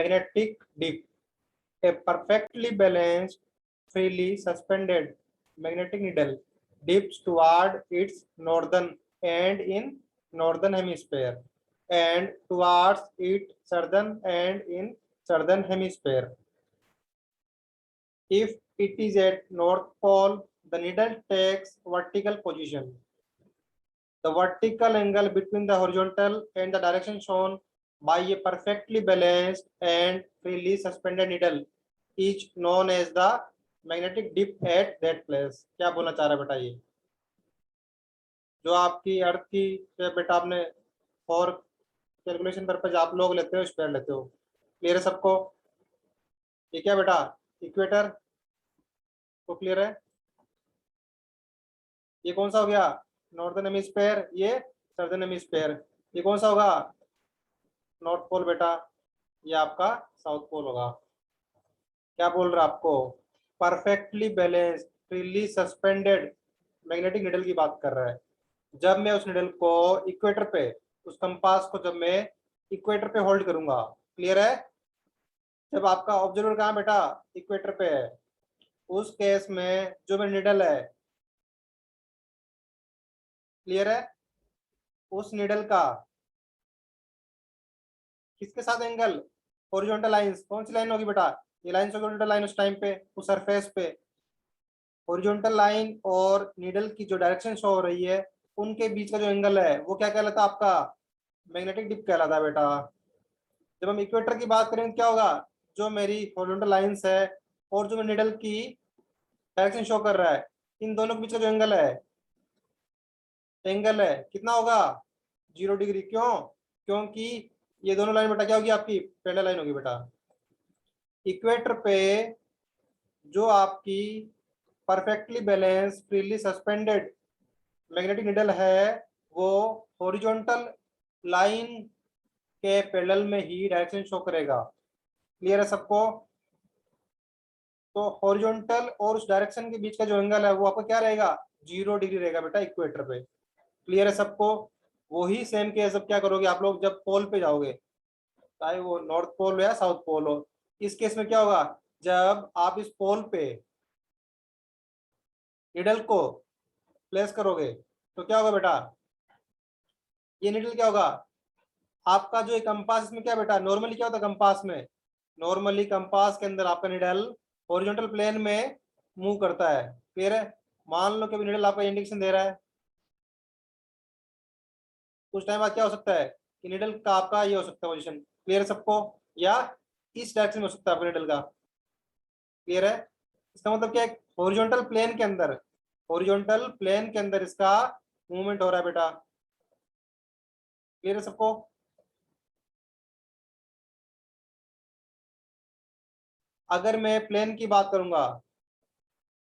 magnetic dip. A perfectly balanced, freely suspended magnetic needle dips toward its northern end in northern hemisphere and towards its southern end in southern hemisphere. If it is at North Pole, the needle takes vertical position. The vertical angle between the horizontal and the direction shown by a perfectly balanced and freely suspended needle is known as the magnetic dip at that place. क्या बोलना चाह रहा है बेटा ये? जो आपकी अर्थ की बेटा आपने फॉर कैलकुलेशन पर्पज आप लोग लेते हो, स्क्वायर लेते हो. क्लियर है सबको? ये क्या बेटा? इक्वेटर तो क्लियर है. ये कौन सा हो गया? Northern hemisphere. ये सर्दर्न हेमिस्फीयर. ये कौन सा होगा? नॉर्थ पोल बेटा. ये आपका साउथ पोल होगा. क्या बोल रहा है आपको? Perfectly balanced, freely suspended magnetic needle की बात कर रहा है. जब मैं उस निडल को इक्वेटर पे, उस कंपास को जब मैं इक्वेटर पे होल्ड करूंगा, क्लियर है? जब आपका ऑब्जर्वर कहाँ बेटा? इक्वेटर पे है. उस केस में जो मेरा निडल है, क्लियर है, उस निडल का किसके साथ एंगल? Horizontal lines. कौन सी लाइन होगी बेटा? ये लाइन होगी हॉरिजॉन्टल लाइन. उस टाइम पे उस सरफेस पे हॉरिजॉन्टल लाइन और नीडल की जो डायरेक्शन शो हो रही है, उनके बीच का जो एंगल है वो क्या कहलाता है? आपका मैग्नेटिक डिप कहलाता है बेटा. जब हम इक्वेटर की बात करेंगे क्या होगा? जो मेरी हॉरिजॉन्टल लाइंस है और जो नीडल की डायरेक्शन शो कर रहा है, इन दोनों के बीच का जो एंगल है कितना होगा? 0 डिग्री. क्यों? क्योंकि ये दोनों लाइन बेटा क्या होगी? आपकी पैरेलल लाइन होगी बेटा. इक्वेटर पे जो आपकी perfectly balance, freely suspended magnetic needle है, वो हॉरिजॉन्टल लाइन के पैरेलल में ही डायरेक्शन शो करेगा. क्लियर है सबको? तो हॉरिजॉन्टल और उस डायरेक्शन के बीच का जो एंगल है वो आपका क्या रहेगा? 0 डिग्री रहेगा बेटा इक्वेटर पे. क्लियर है सबको? वही सेम केस अब क्या करोगे आप लोग जब पोल पे जाओगे, चाहे वो नॉर्थ पोल हो या साउथ पोल हो. इस केस में क्या होगा? जब आप इस पोल पे निडल को प्लेस करोगे तो क्या होगा बेटा? ये निडल क्या होगा? आपका जो कंपास, इसमें क्या बेटा नॉर्मली क्या होता है कंपास में? नॉर्मली कंपास के अंदर आपका निडल हॉरिजॉन्टल प्लेन में मूव करता है. क्लियर है? मान लो कि निडल आपका इंडिकेशन दे रहा है, उस टाइम बाद क्या हो सकता है कि निडल का आपका ये हो सकता है पोजीशन. क्लियर है सबको? या इस डायरेक्शन में हो सकता है आपका निडल का. क्लियर है? इसका मतलब क्या है? हॉरिजॉन्टल प्लेन के अंदर, हॉरिजॉन्टल प्लेन के अंदर इसका मूवमेंट हो रहा है बेटा. क्लियर है सबको? अगर मैं प्लेन की बात करूंगा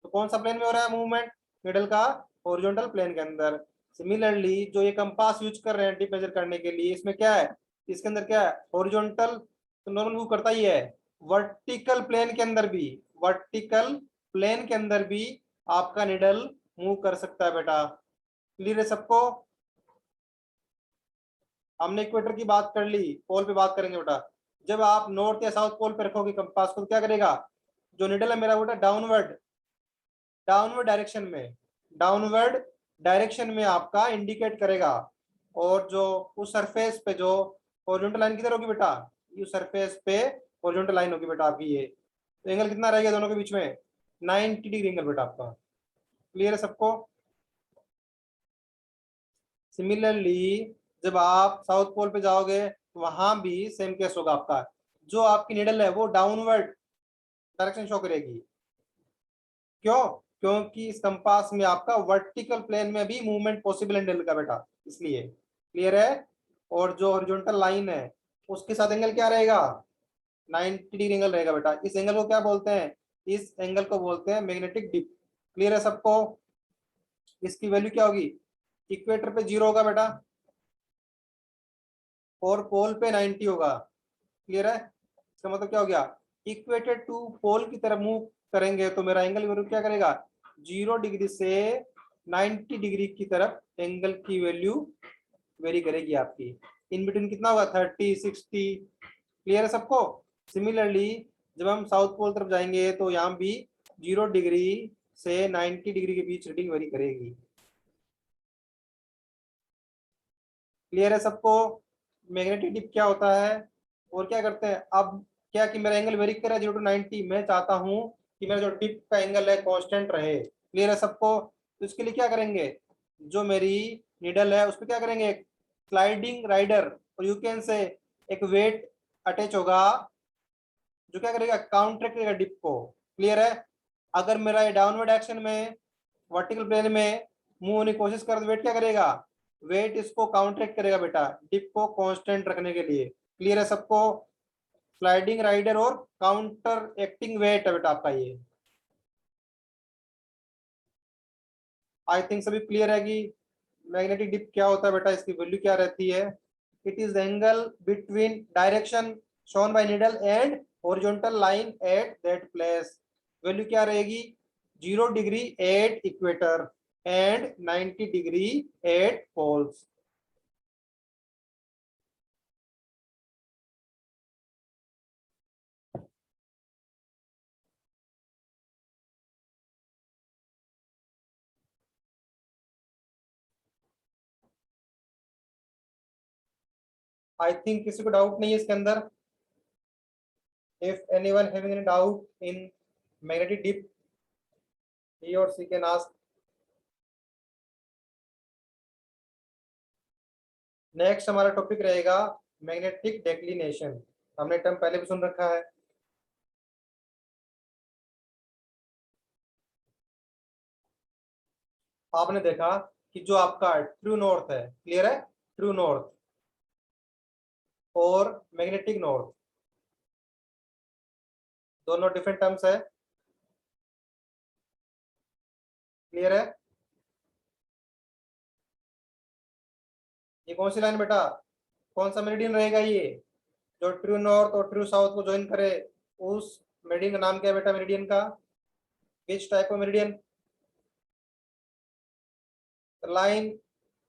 तो कौन सा प्लेन में हो रहा है मूवमेंट? निडल का हॉरिजॉन्टल प्लेन के अंदर. सिमिलरली जो ये कंपास यूज कर रहे हैं डिप मेजर करने के लिए, इसमें क्या है? इसके अंदर क्या है? हॉरिजॉन्टल तो नॉर्मल मूव करता ही है. वर्टिकल प्लेन के अंदर भी, वर्टिकल प्लेन के अंदर भी आपका निडल मूव कर सकता है बेटा. क्लियर है सबको? हमने इक्वेटर की बात कर ली, पोल पे बात करेंगे बेटा. जब आप नॉर्थ या साउथ पोल पे रखोगे कंपास को, तो क्या करेगा? जो निडल है मेरा बेटा डाउनवर्ड, डाउनवर्ड डायरेक्शन में, डाउनवर्ड डायरेक्शन में आपका इंडिकेट करेगा. और जो उस सरफेस पे जो हॉरिजॉन्टल लाइन किधर होगी बेटा? ये सरफेस पे हॉरिजॉन्टल लाइन होगी बेटा आपकी. ये तो एंगल कितना रहेगा दोनों के बीच में? 90 डिग्री एंगल बेटा आपका. क्लियर है सबको? सिमिलरली जब आप साउथ पोल पे जाओगे तो वहां भी सेम केस होगा आपका. जो आपकी निडल है वो डाउनवर्ड डायरेक्शन शो करेगी. क्यों? क्योंकि इस कंपास में आपका वर्टिकल प्लेन में भी मूवमेंट पॉसिबल है निडल का बेटा, इसलिए. क्लियर है? और जो हॉरिजॉन्टल लाइन है उसके साथ एंगल क्या रहेगा? 90 डिग्री एंगल रहेगा बेटा. इस एंगल को क्या बोलते हैं? इस एंगल को बोलते हैं मैग्नेटिक डिप. क्लियर है सबको? इसकी वैल्यू क्या होगी? इक्वेटर पे 0 होगा बेटा और पोल पे 90 होगा. क्लियर है? इसका मतलब क्या हो गया? इक्वेटर टू पोल की तरफ मूव करेंगे तो मेरा एंगल क्या करेगा? 0 डिग्री से 90 डिग्री की तरफ एंगल की वैल्यू वेरी करेगी आपकी. इन बिटवीन कितना होगा? 30, 60. क्लियर है सबको? सिमिलरली जब हम साउथ पोल तरफ जाएंगे तो यहाँ भी 0 डिग्री से 90 डिग्री के बीच रीडिंग वेरी करेगी। क्लियर है सबको? मैग्नेटिक डिप क्या होता है और क्या करते हैं? अब क्या कि मेरा एंगल वेरी कर रहा है 0 to 90, मैं चाहता हूं कि मेरा जो डिप का एंगल है कांस्टेंट रहे। क्लियर है सबको? तो इसके लिए क्या करेंगे, जो मेरी निडल है उस पर क्या करेंगे, स्लाइडिंग राइडर, और यू कैन से एक वेट अटैच होगा जो क्या करेगा, काउंटर करेगा डिप को। क्लियर है? अगर मेरा ये डाउनवर्ड एक्शन में वर्टिकल प्लेन में मूव होने की कोशिश कर, वेट क्या करेगा, वेट इसको काउंटरैक्ट करेगा बेटा, डिप को कांस्टेंट रखने के लिए। क्लियर है सबको? स्लाइडिंग राइडर और काउंटर एक्टिंग वेट है बेटा आपका ये। आई थिंक सभी क्लियर है कि मैग्नेटिक डिप क्या होता है बेटा, इसकी वैल्यू क्या रहती है। It is angle between direction shown by needle and horizontal line at that place. Value क्या रहेगी, 0 degree at equator and 90 degree at poles. I think किसी को डाउट नहीं है इसके अंदर। If anyone having any doubt in magnetic dip, he or she can ask। Next हमारा topic रहेगा मैग्नेटिक डेक्लिनेशन। हमने टर्म पहले भी सुन रखा है। आपने देखा कि जो आपका ट्रू नॉर्थ है, क्लियर है, ट्रू नॉर्थ और मैग्नेटिक नॉर्थ दोनों डिफरेंट टर्म्स है। क्लियर है? ये कौन सी लाइन बेटा, कौन सा मेरिडियन रहेगा ये, जो ट्रू नॉर्थ और ट्रू साउथ को ज्वाइन करे, उस मेरिडियन का नाम क्या है बेटा, मेरिडियन का, which type of meridian, line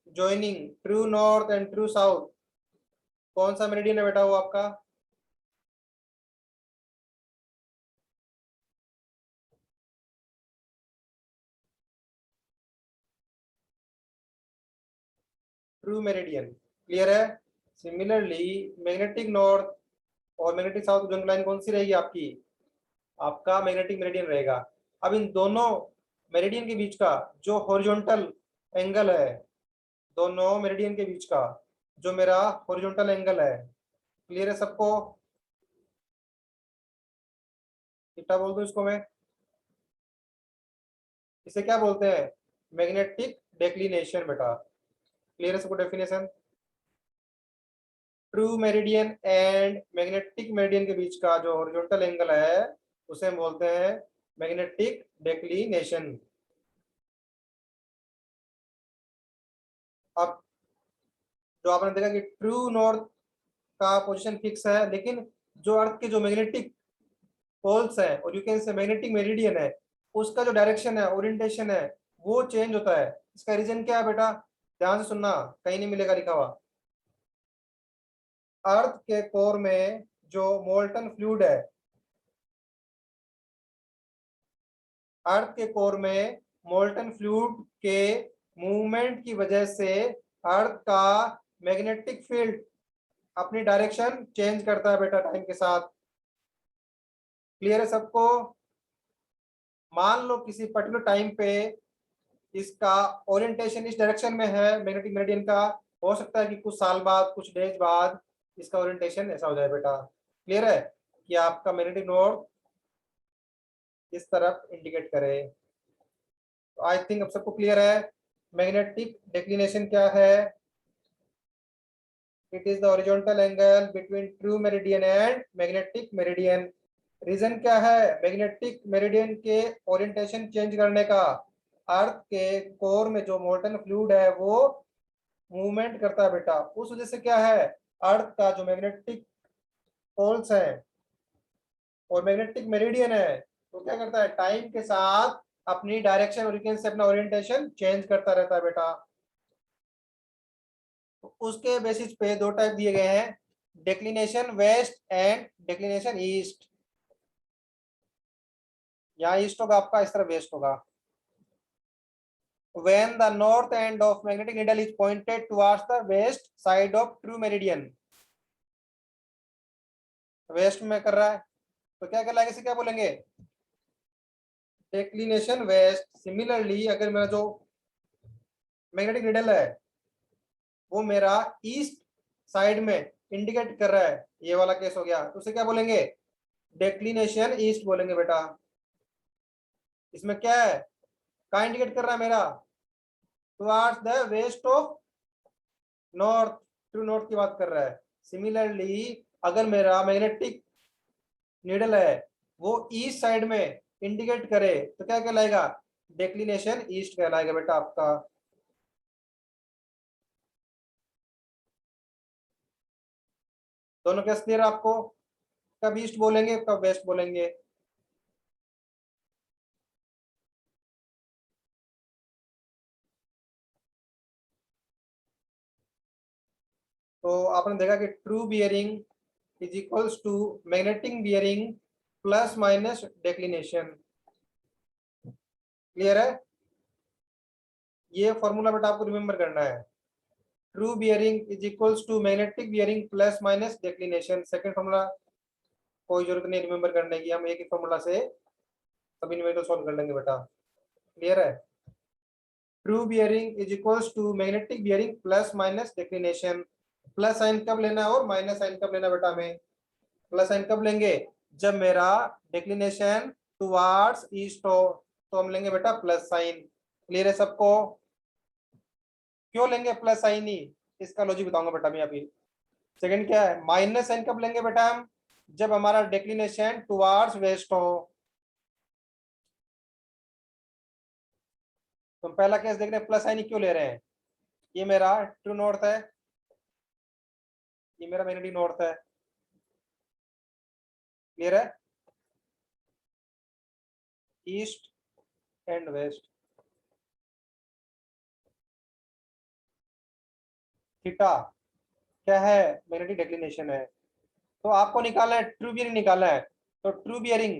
joining true north and true south, कौन सा मेरिडियन है बेटा वो आपका? True meridian. क्लियर है? सिमिलरली मैग्नेटिक नॉर्थ और मैग्नेटिक साउथ ज्वाइंट लाइन कौन सी रहेगी आपकी, आपका मैग्नेटिक मेरिडियन रहेगा। अब इन दोनों मेरिडियन के बीच का जो हॉरिजॉन्टल एंगल है, दोनों मेरिडियन के बीच का जो मेरा हॉरिजॉन्टल एंगल है, क्लियर है सबको? कितना बोल दूं इसको मैं, इसे क्या बोलते हैं, मैग्नेटिक डेक्लिनेशन बेटा। क्लियर है सबको definition? True meridian and magnetic meridian के बीच का जो हॉरिजॉन्टल एंगल है उसे हम बोलते हैं मैग्नेटिक डेक्लिनेशन। अब जो आपने देखा कि ट्रू नॉर्थ का पोजीशन फिक्स है, लेकिन जो अर्थ के जो मैग्नेटिक पोल्स है और you can say magnetic meridian है, उसका जो डायरेक्शन है, ओरिएंटेशन है, वो चेंज होता है। इसका रीजन क्या है बेटा, ध्यान से सुनना, कहीं नहीं मिलेगा लिखा हुआ। अर्थ के कोर में जो मोल्टन फ्लूइड है, अर्थ के कोर में मोल्टन फ्लूइड के मूवमेंट की वजह से अर्थ का मैग्नेटिक फील्ड अपनी डायरेक्शन चेंज करता है बेटा टाइम के साथ। क्लियर है सबको? मान लो किसी पर्टिकुलर टाइम पे इसका ओरिएंटेशन इस डायरेक्शन में है मैग्नेटिक मेरिडियन का, हो सकता है कि कुछ साल बाद, कुछ डेज बाद इसका ओरिएंटेशन ऐसा हो जाए बेटा। क्लियर है कि आपका मैग्नेटिक नॉर्थ इस तरफ इंडिकेट करे। तो आई थिंक अब सबको क्लियर है मैग्नेटिक डिक्लिनेशन क्या है। It is the horizontal angle between true meridian and magnetic meridian. Reason क्या है मैग्नेटिक मेरिडियन के ओरिएंटेशन चेंज करने का, अर्थ के कोर में जो मोल्टन फ्लूइड है वो मूवमेंट करता है बेटा, उस वजह से क्या है, अर्थ का जो मैग्नेटिक पोल्स है और मैग्नेटिक मेरिडियन है वो क्या करता है, टाइम के साथ अपनी डायरेक्शन और से अपना ओरिएंटेशन चेंज करता रहता है बेटा। तो उसके बेसिस पे दो टाइप दिए गए हैं, declination west and declination east. यहाँ ईस्ट होगा आपका, इस तरह वेस्ट होगा। When the north end of magnetic needle is pointed towards the west side of true meridian, west में कर रहा है तो क्या कहलाएगा, इसे क्या बोलेंगे, डिक्लिनेशन वेस्ट। सिमिलरली अगर मेरा जो मैग्नेटिक नीडल है वो मेरा ईस्ट साइड में इंडिकेट कर रहा है, ये वाला केस हो गया, तो उसे क्या बोलेंगे, डिक्लिनेशन ईस्ट बोलेंगे बेटा। इसमें क्या है, कहाँ इंडिकेट कर रहा है मेरा, towards the west of north, true north की बात कर रहा है। सिमिलरली अगर मेरा मैग्नेटिक नीडल है वो ईस्ट साइड में इंडिकेट करे तो क्या कहलाएगा, डिक्लिनेशन ईस्ट कहलाएगा बेटा आपका। दोनों केस क्लियर आपको, कब ईस्ट बोलेंगे कब वेस्ट बोलेंगे। तो आपने देखा कि true bearing is equals to magnetic bearing plus minus declination. Clear है, ये फॉर्मूला बेटा आपको रिमेंबर करना है। True bearing is equals to magnetic bearing plus minus declination. Second formula कोई जरूरत नहीं रिमेंबर करने की, हम एक ही फॉर्मूला से सभी न्यूमेरिकल सॉल्व कर लेंगे बेटा। क्लियर है, true bearing is equals to magnetic bearing plus minus declination. Plus sign कब लेना है और माइनस साइन कब लेना बेटा हमें, प्लस साइन कब लेंगे, जब मेरा डिक्लिनेशन टुवार्ड्स ईस्ट हो तो हम लेंगे बेटा प्लस साइन। क्लियर है सबको, क्यों लेंगे प्लस साइन ही, इसका लॉजिक बताऊंगा बेटा मैं अभी। सेकंड क्या है, माइनस साइन कब लेंगे बेटा हम, जब हमारा डिक्लिनेशन टुवार्ड्स वेस्ट हो। तो पहला केस देख रहे हैं, प्लस साइन ही क्यों ले रहे हैं, ये मेरा ट्रू नॉर्थ है, ये मेरा मैग्नेटिक नॉर्थ है। क्लियर है, ईस्ट एंड वेस्ट। थीटा क्या है, मैग्नेटिक डिक्लिनेशन है। तो आपको निकालना है, ट्रू बियरिंग निकालना है, तो true bearing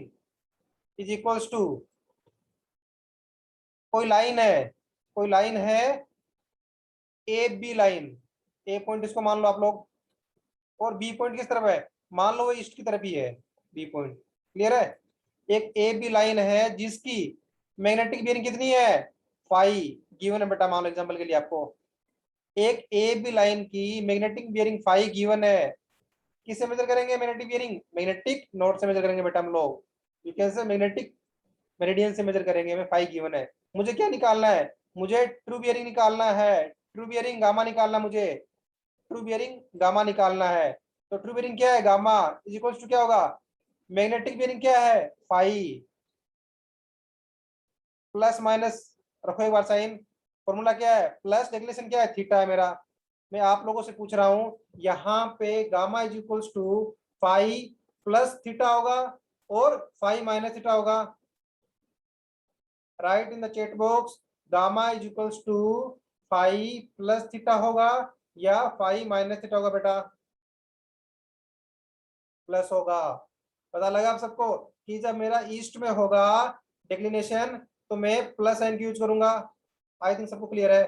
is equals to, कोई लाइन है A B line, A point इसको मान लो आप लोग, और बी पॉइंट किस तरफ है, मान लो वो ईस्ट की तरफ ही है बी पॉइंट। क्लियर है, एक ए बी लाइन है जिसकी मैग्नेटिक बियरिंग कितनी है, फाई गिवन है बेटा, मान लो एग्जांपल के लिए आपको, एक ए बी लाइन की मैग्नेटिक बियरिंग फाई गिवन है। किससे मेजर करेंगे मैग्नेटिक बियरिंग, मैग्नेटिक नॉर्थ से मेजर करेंगे बेटा हम लोग, you can say magnetic meridian से मेजर करेंगे, हमें फाई गिवन है। मुझे क्या निकालना है, मुझे ट्रू बियरिंग निकालना है, ट्रू बियरिंग गामा निकालना, मुझे ट्रू बियरिंग गामा निकालना है। तो ट्रू बियरिंग क्या है, गामा इज इक्वल्स टू क्या होगा, मैग्नेटिक बियरिंग क्या है, फाई, प्लस माइनस रखो एक बार साइन, फॉर्मूला क्या है, प्लस डिक्लेरेशन क्या है, थीटा है मेरा। मैं आप लोगों से पूछ रहा हूं, यहाँ पे gamma is equals to phi plus theta होगा और फाई माइनस थीटा होगा। Write in the chat box, gamma is equals to phi plus theta होगा या फाई माइनस थीटा होगा बेटा, प्लस होगा। पता लगा आप सबको कि जब मेरा ईस्ट में होगा डिक्लिनेशन तो मैं प्लस साइन की यूज करूंगा। आई थिंक सबको क्लियर है।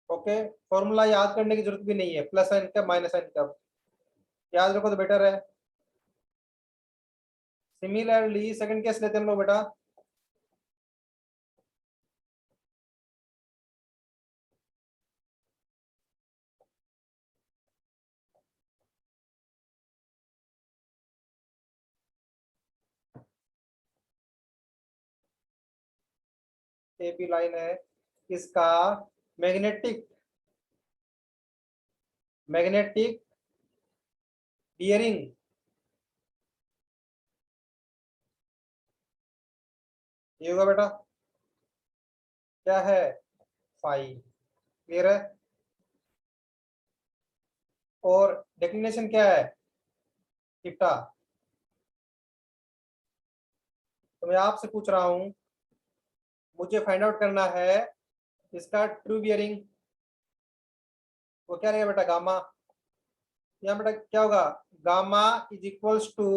ओके, फॉर्मूला याद करने की जरूरत भी नहीं है, प्लस साइन कब माइनस साइन कब, याद रखो तो बेटर है। सिमिलरली सेकंड केस लेते हैं हम लोग बेटा, ए बी लाइन है, इसका मैग्नेटिक मैग्नेटिक बियरिंग ये होगा बेटा, क्या है, फाई। क्लियर है, और डिक्लिनेशन क्या है, थीटा। तो मैं आपसे पूछ रहा हूं, मुझे फाइंड आउट करना है इसका ट्रू बियरिंग वो क्या रहेगा बेटा, गामा। यहाँ बेटा क्या होगा, gamma is equals to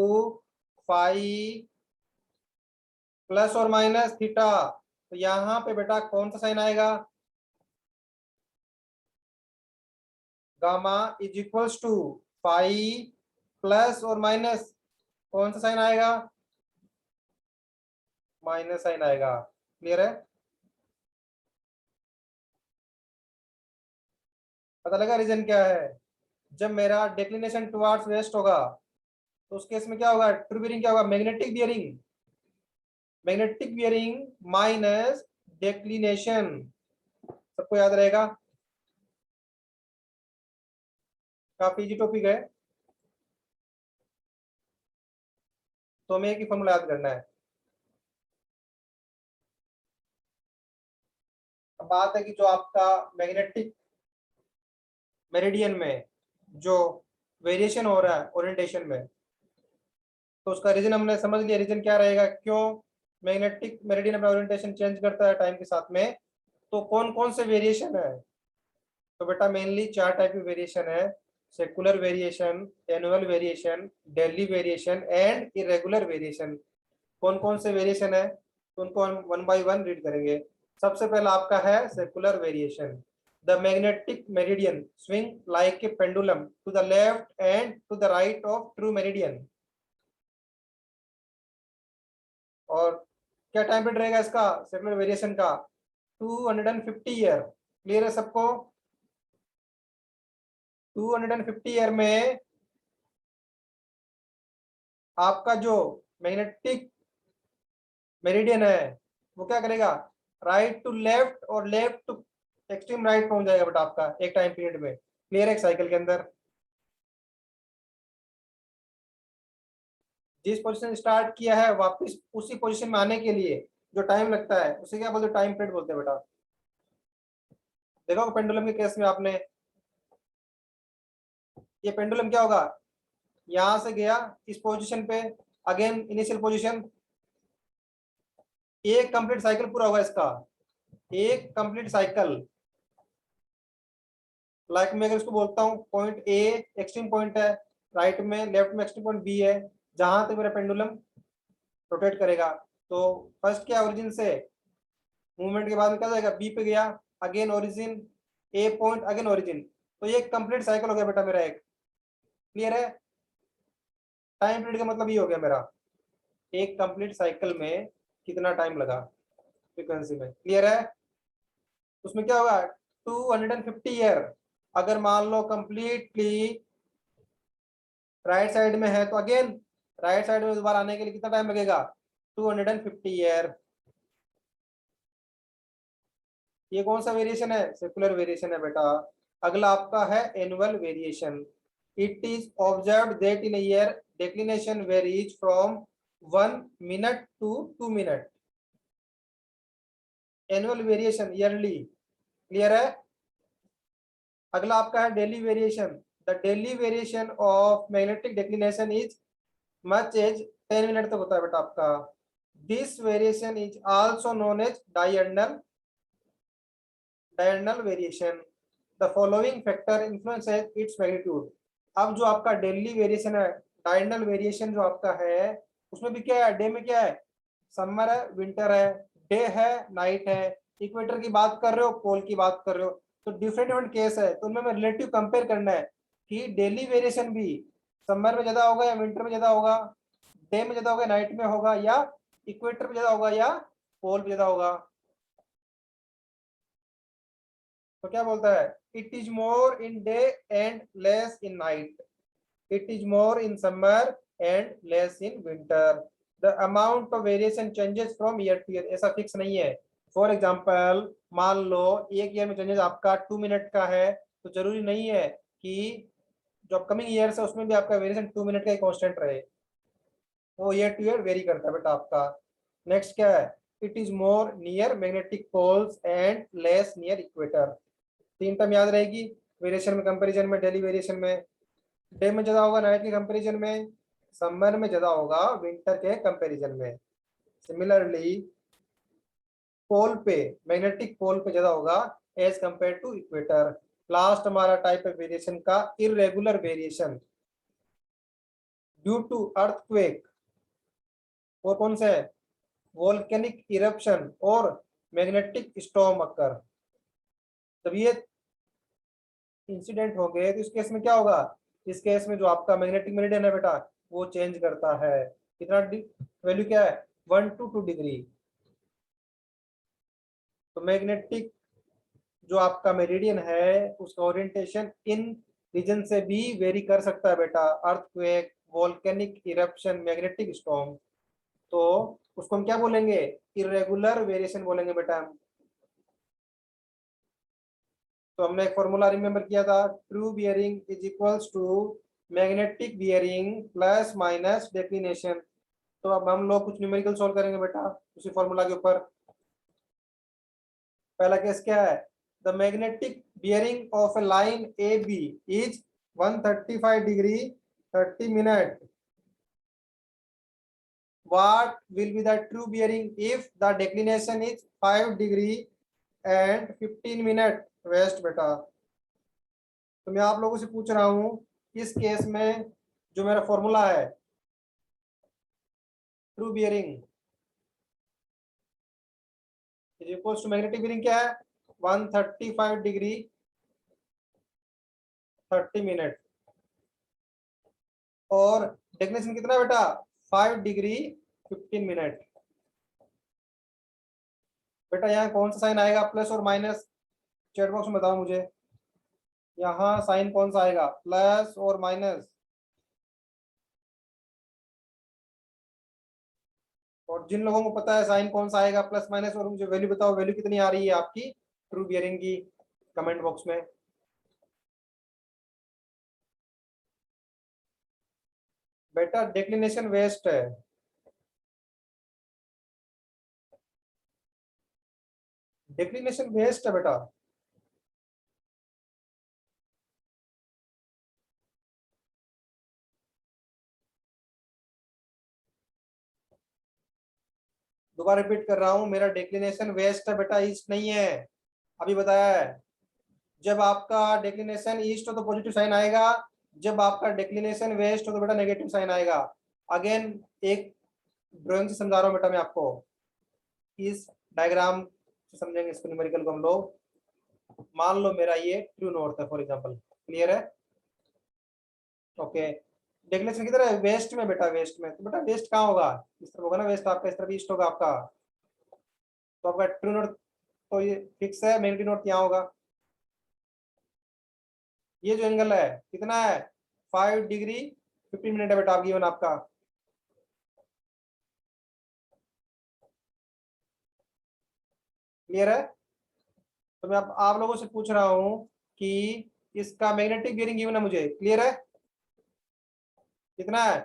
phi plus और माइनस थीटा। तो यहाँ पे बेटा कौन सा साइन आएगा, gamma is equals to phi plus और माइनस कौन सा साइन आएगा, माइनस साइन आएगा। क्लियर है, पता लगा रीजन क्या है। जब मेरा डिक्लिनेशन टुवर्ड्स वेस्ट होगा तो उस केस में क्या होगा, ट्रू बियरिंग क्या होगा, magnetic bearing, magnetic bearing minus declination. सबको याद रहेगा, काफी इजी टॉपिक है, तो हमें एक ही फॉर्मूला याद करना है। अब बात है कि जो आपका मैग्नेटिक मेरिडियन में जो वेरिएशन हो रहा है ओरिएंटेशन में, तो उसका रीजन हमने समझ लिया। रीजन क्या रहेगा, क्यों मैग्नेटिक मेरिडियन अपना ओरिएंटेशन चेंज करता है टाइम के साथ में, तो कौन कौन से वेरिएशन है। तो बेटा मेनली 4 टाइप की वेरिएशन है, secular variation, annual variation, daily variation and irregular variation. कौन कौन से वेरिएशन है तो उनको हम 1 बाय 1 रीड करेंगे। सबसे पहला आपका है secular variation. The magnetic meridian swing like a pendulum to the left and to the right of true meridian. और क्या टाइम पीरियड रहेगा इसका सेकुलर वेरिएशन का, 250 ईयर। क्लियर है सबको, 250 ईयर में आपका जो मैग्नेटिक मेरिडियन है वो क्या करेगा, राइट टू लेफ्ट और लेफ्ट टू एक्सट्रीम राइट पहुंच जाएगा बेटा आपका एक टाइम पीरियड में। क्लियर है, एक साइकिल के अंदर जिस पोजीशन स्टार्ट किया है वापस उसी पोजीशन में आने के लिए जो टाइम लगता है उसे क्या बोलते हैं, टाइम पीरियड बोलते हैं बेटा। देखो पेंडुलम के केस में आपने, ये पेंडुलम क्या होगा, यहां से गया इस पोजीशन पे, अगेन इनिशियल पोजीशन, एक कंप्लीट साइकिल पूरा होगा इसका, एक कंप्लीट साइकिल। लाइक मैं अगर इसको बोलता हूँ पॉइंट ए एक्सट्रीम पॉइंट है, राइट में लेफ्ट में एक्सट्रीम पॉइंट बी है, जहां तक मेरा पेंडुलम रोटेट करेगा। तो फर्स्ट क्या ओरिजिन से मूवमेंट के बाद में क्या जाएगा, बी पे गया, अगेन ओरिजिन, ए पॉइंट, अगेन ओरिजिन। तो ये कंप्लीट साइकिल हो गया बेटा मेरा एक। क्लियर है, टाइम पीरियड का मतलब ये हो गया मेरा, एक कंप्लीट साइकिल में कितना टाइम लगा फ्रीक्वेंसी में। क्लियर है, उसमें क्या होगा 250 ईयर। अगर मान लो कंप्लीटली राइट साइड में है तो अगेन राइट साइड में दोबारा आने के लिए कितना टाइम लगेगा, 250 ईयर। ये कौन सा वेरिएशन है, सेकुलर वेरिएशन है बेटा। अगला आपका है annual variation. It is observed that in year declination varies from 1 minute to 2 minute. Annual variation yearly. Clear है, अगला आपका है daily variation. The daily variation of magnetic declination is much as 10 minute तक होता है बेटा आपका। This variation is also known as diurnal variation. The following factor influences its magnitude. अब जो आपका डेली वेरिएशन है, डायurnal वेरिएशन जो आपका है उसमें भी क्या है, डे में क्या है, समर है विंटर है, डे है नाइट है, इक्वेटर की बात कर रहे हो पोल की बात कर रहे हो, तो डिफरेंट डिफरेंट केस है। तो उनमें रिलेटिव कंपेयर करना है कि डेली वेरिएशन भी समर में ज्यादा होगा या विंटर में ज्यादा होगा, डे में ज्यादा होगा नाइट में होगा, या इक्वेटर में ज्यादा होगा या पोल में ज्यादा होगा। तो क्या बोलता है, it is more in day and less in night, it is more in summer and less in winter. The amount of variation changes from year two year, ऐसा फिक्स नहीं है। फॉर एग्जाम्पल मान लो एक ईयर में changes आपका 2 minute का है, तो जरूरी नहीं है कि जो अपकमिंग ईयर है उसमें भी आपका वेरिएशन 2 मिनट का ही कांस्टेंट रहे, वो ईयर टू ईयर वेरी करता है बेटा आपका। नेक्स्ट क्या है, it is more near magnetic poles and less near equator. 3 term याद रहेगी, वेरिएशन में कंपैरिजन में, डेली वेरिएशन में डे में ज्यादा होगा नाइट के कंपैरिजन में, समर में ज्यादा होगा विंटर के कंपैरिजन में। सिमिलरली पोल पे, मैग्नेटिक पोल पे ज्यादा होगा as compare to equator. Last हमारा टाइप है वेरिएशन का irregular variation due to earthquake, और कौन सा है, वोल्केनिक इरप्शन और मैग्नेटिक स्टॉर्म अकर। जब ये इंसिडेंट हो गए तो इस केस में क्या होगा, इस केस में जो आपका मैग्नेटिक मेरिडियन है बेटा वो चेंज करता है। कितना वैल्यू क्या है, 1 to 2 डिग्री। तो मैग्नेटिक जो आपका मेरिडियन है उसका ओरिएंटेशन इन रीजन से भी वेरी कर सकता है बेटा, earthquake, volcanic eruption, magnetic storm. तो उसको हम क्या बोलेंगे, इरेगुलर वेरिएशन बोलेंगे बेटा हम। तो हमने एक फॉर्मूला रिमेंबर किया था, true bearing is equals to magnetic bearing plus minus declination. तो अब हम लोग कुछ न्यूमेरिकल सॉल्व करेंगे बेटा उसी फॉर्मूला के ऊपर। पहला केस क्या है, the magnetic bearing of a line A B is 135 degree 30 minute. What will be the true bearing if the declination is 5 degree and 15 minute west बेटा। तो मैं आप लोगों से पूछ रहा हूं इस केस में जो मेरा फॉर्मूला है true bearing is equals to magnetic bearing क्या है, 135 डिग्री 30 मिनट, और डेक्लिनेशन कितना बेटा 5 डिग्री 15 मिनट। बेटा यहाँ कौन सा साइन आएगा, प्लस और माइनस, चैट बॉक्स में बताओ मुझे। यहाँ साइन कौन सा आएगा, प्लस और माइनस। और जिन लोगों को पता है साइन कौन सा आएगा प्लस माइनस, और मुझे वैल्यू बताओ, वैल्यू कितनी आ रही है आपकी ट्रू बियरिंग की, कमेंट बॉक्स में। बेटा डिक्लिनेशन वेस्ट है, डिक्लिनेशन वेस्ट है बेटा। दोबारा रिपीट कर रहा हूं, मेरा डिक्लिनेशन वेस्ट है बेटा, ईस्ट नहीं है। अभी बताया है, जब आपका डिक्लिनेशन ईस्ट हो तो पॉजिटिव साइन आएगा, जब आपका डिक्लिनेशन वेस्ट हो तो बेटा नेगेटिव साइन आएगा। अगेन एक ड्राइंग से समझा रहा हूं बेटा मैं आपको, इस डायग्राम से समझेंगे इसको, न्यूमेरिकल को हम लोग। मान लो मेरा ये ट्रू नॉर्थ है फॉर एग्जांपल, क्लियर है, ओके। डेक्लेरेशन किधर है, वेस्ट में बेटा, वेस्ट में। तो बेटा वेस्ट कहाँ होगा, इस तरफ होगा ना वेस्ट आपका, इस तरफ ईस्ट होगा आपका। तो आपका ट्रू नॉर्थ तो ये फिक्स है, मैग्नेटिक नॉर्थ यहाँ होगा। ये जो एंगल है कितना है, 5 डिग्री 15 मिनट है बेटा आप गिवन आपका। क्लियर है। तो मैं आप लोगों से पूछ रहा हूँ कि इसका मैग्नेटिक बियरिंग गिवन है मुझे, क्लियर है, कितना है।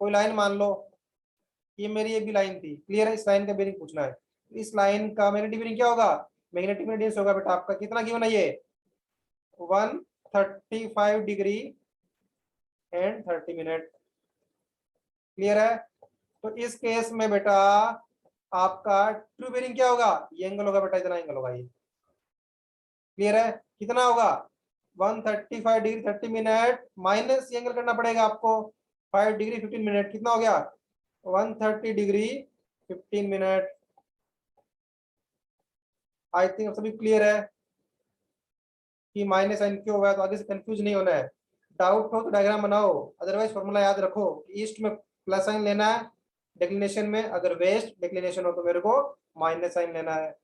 कोई लाइन मान लो, ये मेरी ये भी लाइन थी, क्लियर है, इस लाइन का बेरिंग पूछना है। इस लाइन का मैग्नेटिक बेरिंग क्या होगा, मैग्नेटिक रेडियस होगा बेटा आपका, कितना गिवन है ये, 135 डिग्री एंड 30 मिनट। क्लियर है। तो इस केस में बेटा आपका ट्रू बेरिंग क्या होगा, ये एंगल होगा बेटा, इतना एंगल होगा ये। क्लियर है, कितना होगा 135 डिग्री 30 मिनट माइनस ये एंगल करना पड़ेगा आपको 5 डिग्री 15 मिनट, कितना हो गया 130 डिग्री 15 मिनट। आई थिंक सभी क्लियर है कि माइनस साइन क्यों हुआ है, तो आगे से कंफ्यूज नहीं होना है। डाउट हो तो डायग्राम बनाओ, अदरवाइज फॉर्मूला याद रखो, ईस्ट में प्लस साइन लेना है डिक्लिनेशन में, अगर वेस्ट डिक्लिनेशन हो तो मेरे को माइनस साइन लेना है।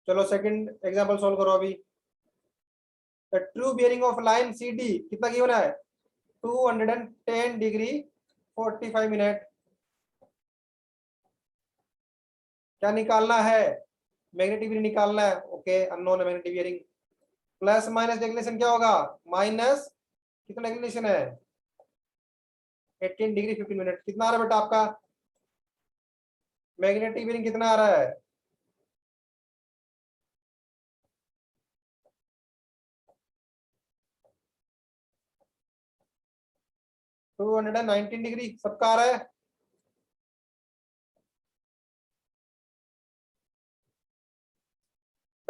चलो सेकंड एग्जांपल सॉल्व करो अभी। The true bearing of line C D कितना गिवन है, 210 डिग्री 45 मिनट। क्या निकालना है, मैग्नेटिक बियरिंग निकालना है, ओके, अननोन है magnetic bearing. Plus minus declination क्या होगा, माइनस कितना डिक्लिनेशन है 18 डिग्री 15 मिनट, कितना आ रहा है बेटा आपका मैग्नेटिक बियरिंग, कितना आ रहा है 219 डिग्री, सबका आ रहा है।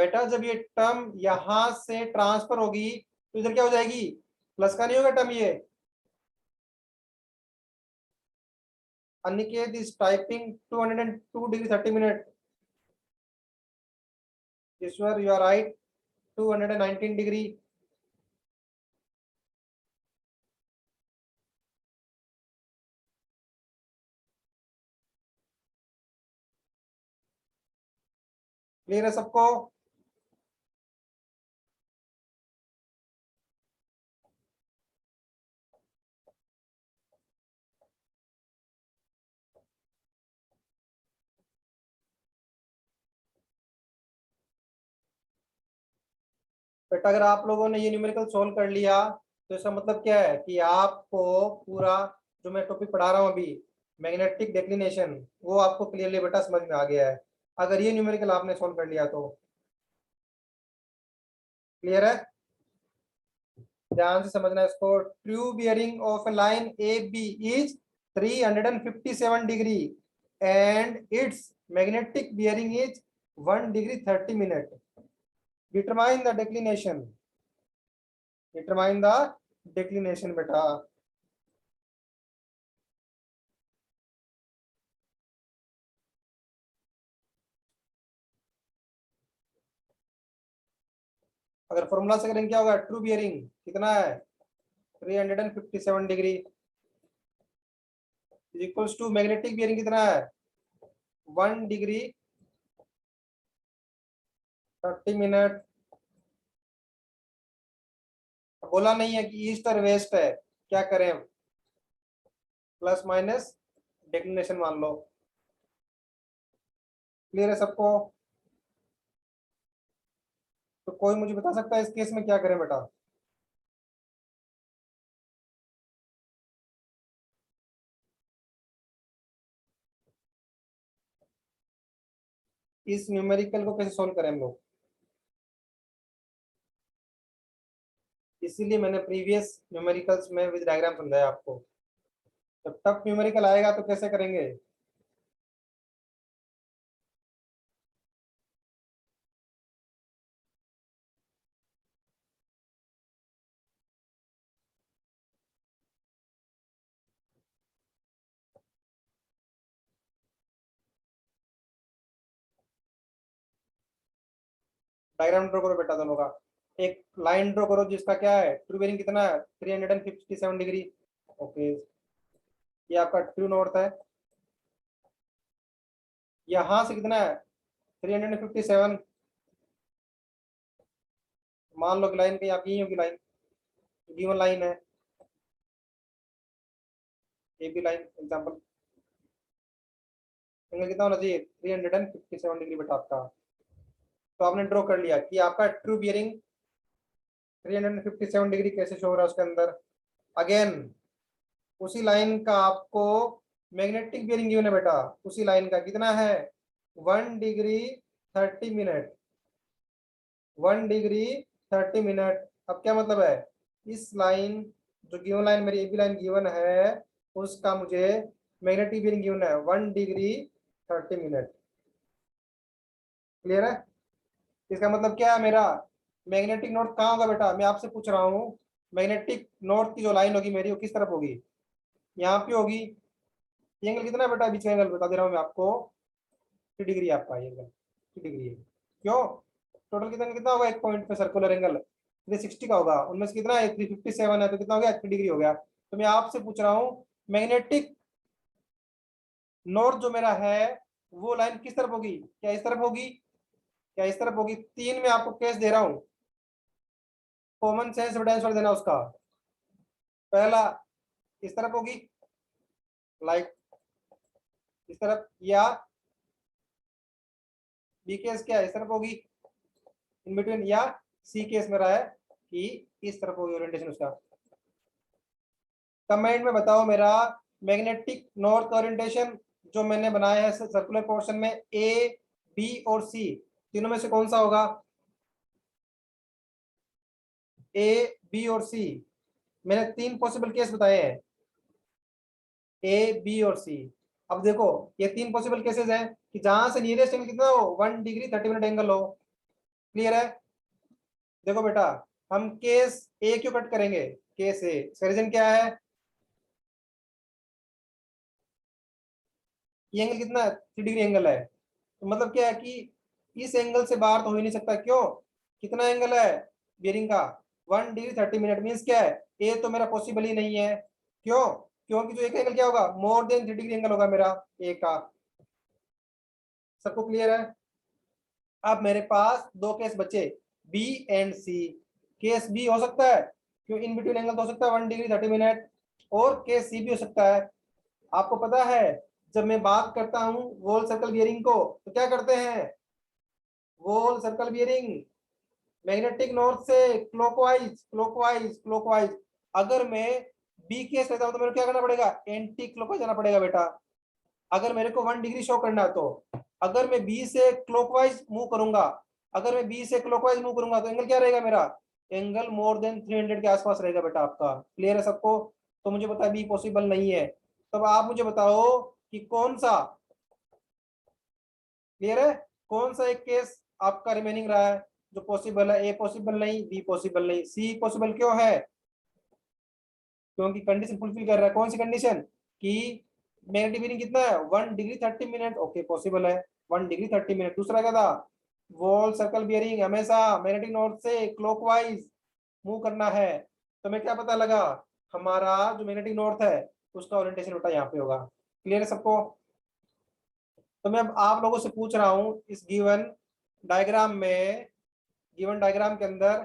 बेटा जब ये टर्म यहां से ट्रांसफर होगी तो इधर क्या हो जाएगी, प्लस का नहीं होगा टर्म ये। Aniket is typing 202 degree 30 minute. Ishwar you are right, 219 degree. Clear है सबको? बेटा अगर आप लोगों ने ये न्यूमेरिकल सोल्व कर लिया तो इसका मतलब क्या है कि आपको पूरा जो मैं टॉपिक पढ़ा रहा हूँ अभी, मैग्नेटिक डिक्लिनेशन, वो आपको क्लियरली बेटा समझ में आ गया है अगर ये न्यूमेरिकल आपने सोल्व कर लिया तो। क्लियर है? ध्यान से समझना इसको। True bearing of a line A B is 357 degree and its magnetic bearing is 1 degree 30 minute. Determine the declination, determine the declination बेटा। अगर फॉर्मूला से करेंगे क्या होगा, ट्रू बियरिंग कितना है 357 degree equals to magnetic bearing कितना है 1 डिग्री 30 मिनट। बोला नहीं है कि ईस्ट और वेस्ट है, क्या करें, प्लस माइनस डिक्लिनेशन मान लो। क्लियर है सबको? तो कोई मुझे बता सकता है इस केस में क्या करें बेटा? इस न्यूमेरिकल को कैसे सोल्व करें हम लोग? इसीलिए मैंने प्रीवियस न्यूमेरिकल्स में विद डायग्राम समझाया आपको। जब टफ न्यूमेरिकल आएगा तो कैसे करेंगे? डायग्राम ड्रॉ करो बेटा दोनों का। एक लाइन ड्रॉ करो जिसका क्या है ट्रू बेरिंग कितना है 357 डिग्री। ओके, ये आपका ट्रू नॉर्थ है। यहां से कितना है 357। मान लो कि लाइन कहीं आपकी होगी, लाइन गिवन लाइन है A B line example. Angle कितना होना चाहिए 357 डिग्री बेटा आपका। तो आपने ड्रॉ कर लिया कि आपका ट्रू बियरिंग 357 डिग्री कैसे शो हो रहा है उसके अंदर। अगेन उसी लाइन का आपको मैग्नेटिक बियरिंग गिवन है बेटा, उसी लाइन का कितना है 1 डिग्री 30 मिनट, 1 डिग्री 30 मिनट। अब क्या मतलब है, इस लाइन जो गिवन लाइन मेरी ए बी लाइन गिवन है उसका मुझे मैग्नेटिक बियरिंग गिवन है 1 डिग्री 30 मिनट। क्लियर है? इसका मतलब क्या है मेरा, मैग्नेटिक नॉर्थ कहाँ होगा बेटा, मैं आपसे पूछ रहा हूँ मैग्नेटिक नॉर्थ की जो लाइन होगी मेरी वो किस तरफ होगी, यहाँ पे होगी। ये एंगल कितना है बेटा, बीच का एंगल बता दे रहा हूँ मैं आपको 3 डिग्री आपका ये एंगल 3 डिग्री है। क्यों, टोटल कितना कितना होगा एक पॉइंट पे सर्कुलर एंगल 360 का होगा, उनमें से कितना है 357 है, तो कितना हो गया 3 डिग्री हो गया। तो मैं आपसे पूछ रहा हूँ मैग्नेटिक नॉर्थ जो मेरा है वो लाइन किस तरफ होगी, क्या इस तरफ होगी, क्या इस तरफ होगी। तीन में आपको केस दे रहा हूँ, कॉमन सेंस एविडेंस और देना उसका। पहला इस तरफ होगी लाइक इस तरफ, या बी केस क्या है इस तरफ होगी इन बिटवीन, या सी केस मेरा है कि इस तरफ होगी ओरिएंटेशन उसका। कमेंट में बताओ मेरा मैग्नेटिक नॉर्थ ओरिएंटेशन जो मैंने बनाया है सर्कुलर पोर्शन में ए बी और सी तीनों में से कौन सा होगा, ए बी और सी। मैंने तीन पॉसिबल केस बताए हैं ए बी और सी। अब देखो ये तीन पॉसिबल केसेस हैं कि जहां से नियरेस्ट एंगल कितना हो 1 डिग्री 30 मिनट एंगल हो, क्लियर है? देखो बेटा, हम केस ए क्यों कट करेंगे? केस ए, इसका रीजन क्या है? ये एंगल कितना है? 3 डिग्री एंगल है। तो मतलब क्या है कि इस एंगल से बाहर तो हो ही नहीं सकता। क्यों? कितना एंगल है बियरिंग का? 1 डिग्री 30 मिनट। मीन्स क्या है? ए तो मेरा पॉसिबल ही नहीं है। क्यों? क्योंकि जो एक एंगल क्या होगा, मोर देन 3 डिग्री एंगल होगा मेरा ए का। सबको क्लियर है? अब मेरे पास दो केस बचे, B and C. Case B हो सकता है, क्यों इन बिटवीन एंगल तो हो सकता है 1 डिग्री 30 मिनट, और केस सी भी हो सकता है। आपको पता है, जब मैं बात करता हूं वॉल सर्कल बियरिंग को, तो क्या करते हैं? Wall circle bearing magnetic north से क्लॉकवाइज क्लॉकवाइज क्लॉकवाइज। अगर मैं बी केस लेता हूं तो मेरे को क्या करना पड़ेगा? एंटी क्लॉकवाइज जाना पड़ेगा बेटा, अगर मेरे को 1 डिग्री शो करना है तो। अगर मैं बी से क्लॉकवाइज मूव करूंगा, अगर मैं बी से क्लॉकवाइज मूव करूंगा तो एंगल क्या रहेगा मेरा? एंगल मोर देन 300 के आसपास रहेगा बेटा आपका। क्लियर है सबको? तो मुझे पता है बी पॉसिबल नहीं है। तब आप मुझे बताओ कि कौन सा क्लियर है, कौन सा एक केस आपका रिमेनिंग रहा है जो पॉसिबल है? ए पॉसिबल नहीं, बी पॉसिबल नहीं, सी पॉसिबल क्यों है? क्योंकि कंडीशन फुलफिल कर रहा है। कौन सी कंडीशन? कि मैग्नेटिक मीनिंग कितना है? 1 डिग्री 30 मिनट। ओके पॉसिबल है 1 डिग्री 30 मिनट। दूसरा क्या था? वॉल सर्कल बियरिंग हमेशा मैग्नेटिक नॉर्थ से क्लॉकवाइज मूव करना है। तो मैं क्या पता लगा, हमारा जो मैग्नेटिक नॉर्थ है उसका ओरिएंटेशन बेटा यहाँ पे होगा। क्लियर है सबको? तो मैं अब आप लोगों से पूछ रहा हूं, इस गिवन डायग्राम में, गिवन डायग्राम के अंदर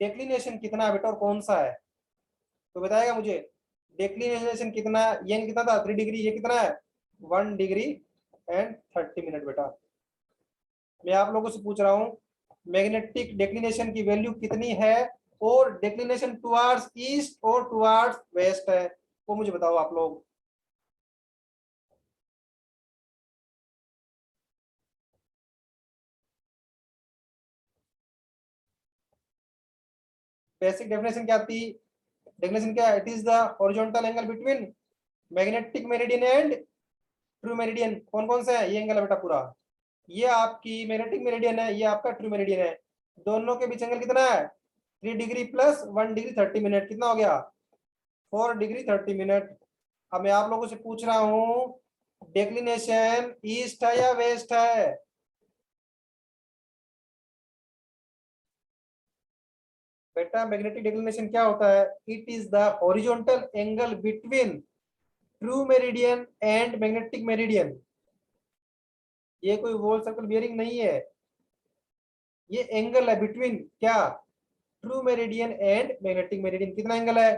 डेक्लिनेशन कितना है बेटा और कौन सा है? तो बताएगा मुझे डेक्लिनेशन कितना? ये कितना था? 3 डिग्री। ये कितना है? 1 डिग्री 30 मिनट बेटा। मैं आप लोगों से पूछ रहा हूँ मैग्नेटिक डेक्लिनेशन की वैल्यू कितनी है, और डेक्लिनेशन टुवार्ड्स ईस्ट और टुवार्ड्स वेस्ट है, वो मुझे बताओ आप लोग। बेसिक डेफिनेशन क्या थी? डेफिनेशन क्या है? It is the horizontal angle between magnetic meridian and true meridian. कौन कौन सा है ये एंगल है बेटा पूरा? ये आपकी मैग्नेटिक मेरिडियन है, ये आपका ट्रू मेरिडियन है। दोनों के बीच एंगल कितना है? 3 डिग्री प्लस 1 डिग्री 30 मिनट। कितना हो गया? 4 डिग्री 30 मिनट। अब मैं आप लोगों से पूछ रहा हूं डेक्लिनेशन ईस्ट है या वेस्ट है? बेटा मैग्नेटिक डेक्लिनेशन क्या होता है? It is the horizontal angle between true meridian and magnetic meridian. ये कोई वॉल सर्कल बियरिंग नहीं है, ये एंगल है बिटवीन क्या? True meridian and magnetic meridian. कितना एंगल है?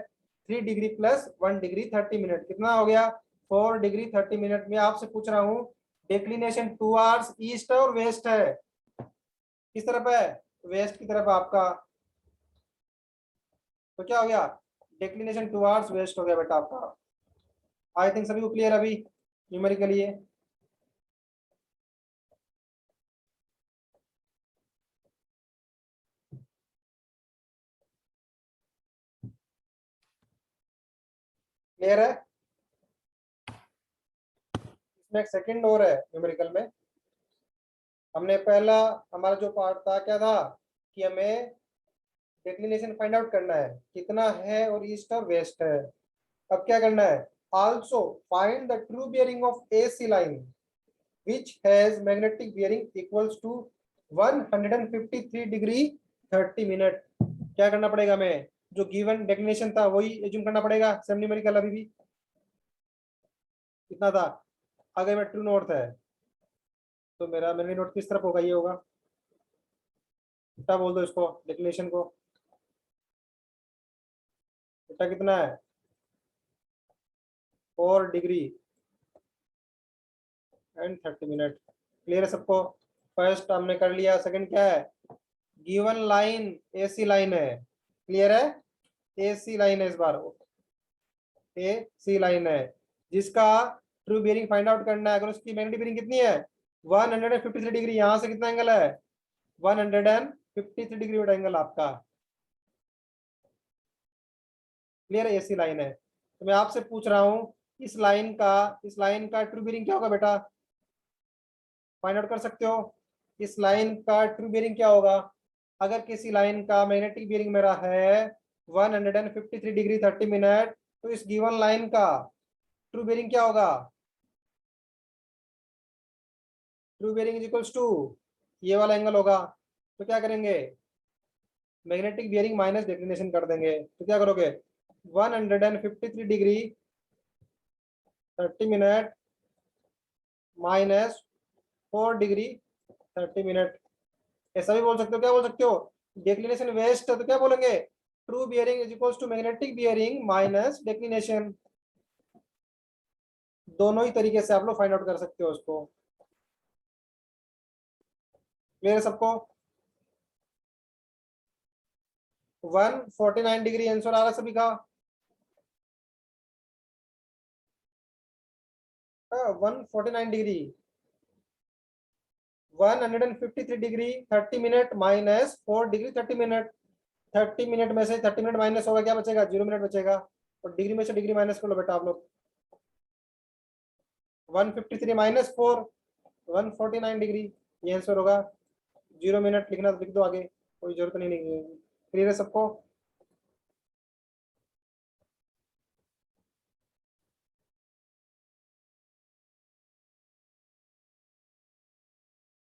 3 डिग्री प्लस 1 डिग्री 30 मिनट। कितना हो गया? 4 डिग्री 30 मिनट। में आपसे पूछ रहा हूँ डेक्लिनेशन टुवार्ड्स ईस्ट है और वेस्ट है? किस तरफ है? वेस्ट की तरफ आपका। तो क्या हो गया? डेक्लिनेशन टुवार्ड्स वेस्ट हो गया बेटा आपका। आई थिंक सभी को क्लियर अभी न्यूमेरिकली है? क्लियर है? इसमें एक सेकंड और है न्यूमेरिकल में। हमने पहला, हमारा जो पार्ट था क्या था कि हमें डेक्लिनेशन फाइंड आउट करना है कितना है और ईस्ट और वेस्ट है। अब क्या करना है? Also find the true bearing of AC line which has magnetic bearing equals to 153 degree 30 minute. क्या करना पड़ेगा हमें? जो गिवन डेक्लिनेशन था वही एज्यूम करना पड़ेगा। सेम न्यूमेरिकल अभी भी कितना था? अगर मैं ट्रू नॉर्थ है तो मेरा मैग्नेटिक नॉर्थ किस तरफ होगा? ये होगा। क्या बोल दो इसको डेक्लिनेशन को? बेटा कितना है? 4 डिग्री 30 मिनट। क्लियर है सबको? फर्स्ट हमने कर लिया। सेकंड क्या है? गिवन लाइन AC लाइन है। क्लियर है? AC लाइन है इस बार, AC लाइन है जिसका ट्रू बियरिंग फाइंड आउट करना है। अगर उसकी मैग्नेटिक बियरिंग कितनी है? 153 डिग्री। यहां से कितना एंगल है? 153 डिग्री एंगल आपका। क्लियर है? AC लाइन है। तो मैं आपसे पूछ रहा हूं इस लाइन का ट्रू बियरिंग क्या होगा बेटा? फाइंड आउट कर सकते हो? इस लाइन का ट्रू बियरिंग क्या होगा? अगर किसी लाइन का मैग्नेटिक बियरिंग मेरा है 153 डिग्री 30 मिनट, तो इस गिवन लाइन का ट्रू बियरिंग क्या होगा? True bearing is equals to ये वाला एंगल होगा। तो क्या करेंगे? मैग्नेटिक बियरिंग माइनस डिक्लिनेशन कर देंगे। तो क्या करोगे? 153 degree 30 minute minus 4 degree 30 minute. ऐसा भी बोल सकते हो। क्या बोल सकते हो? डिक्लिनेशन वेस्ट है तो क्या बोलेंगे? True bearing is equals to magnetic bearing minus declination. दोनों ही तरीके से आप लोग फाइंड आउट कर सकते हो उसको। क्लियर है सबको? 149 डिग्री आंसर आ रहा है सभी का। 149 degree 153 degree 30 minute minus 4 degree 30 minute. 30 minute में से 30 मिनट माइनस होगा, क्या बचेगा? 0 मिनट बचेगा। और डिग्री में से डिग्री माइनस कर लो बेटा आप लोग। 153 माइनस 4 149 डिग्री ये आंसर होगा। 0 मिनट लिखना तो लिख दो आगे, कोई जरूरत नहीं। क्लियर है सबको?